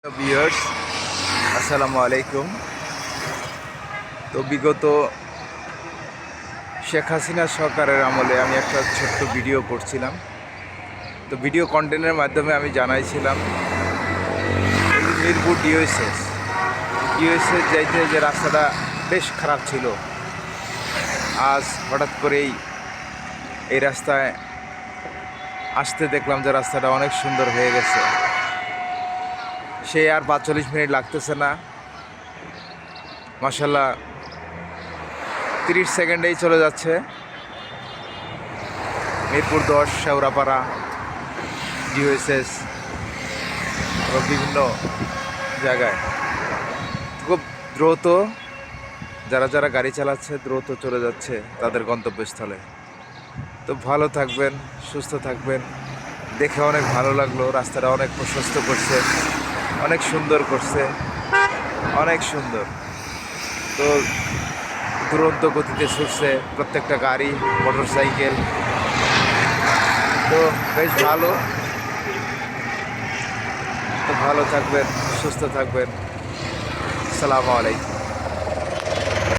Viewers আসসালামু আলাইকুম। তো বিগত শেখ হাসিনা সরকারের আমলে আমি একটা ছোট্ট ভিডিও করছিলাম। তো ভিডিও কন্টেন্টের মাধ্যমে আমি জানাইছিলাম এই যে মিরপুর ডিওএসএস যাইতে যে রাস্তাটা বেশ খারাপ ছিল, আজ হঠাৎ করেই এই রাস্তায় আসতে দেখলাম যে রাস্তাটা অনেক সুন্দর হয়ে গেছে। সে আর ৪৫ মিনিট লাগতেছে না, মাশাল্লাহ 30 সেকেন্ডেই চলে যাচ্ছে মিরপুর 10 শেওড়াপাড়া ডিওএসএস এবং বিভিন্ন জায়গায়। খুব দ্রুত যারা যারা গাড়ি চালাচ্ছে দ্রুত চলে যাচ্ছে তাদের গন্তব্যস্থলে। তো ভালো থাকবেন, সুস্থ থাকবেন। দেখে অনেক ভালো লাগলো, রাস্তাটা অনেক প্রশস্ত করছে, অনেক সুন্দর করছে, অনেক সুন্দর। তো দুরন্ত গতিতে ছুটছে প্রত্যেকটা গাড়ি, মোটর সাইকেল। তো বেশ ভালো। তো ভালো থাকবেন, সুস্থ থাকবেন। আসসালামু আলাইকুম।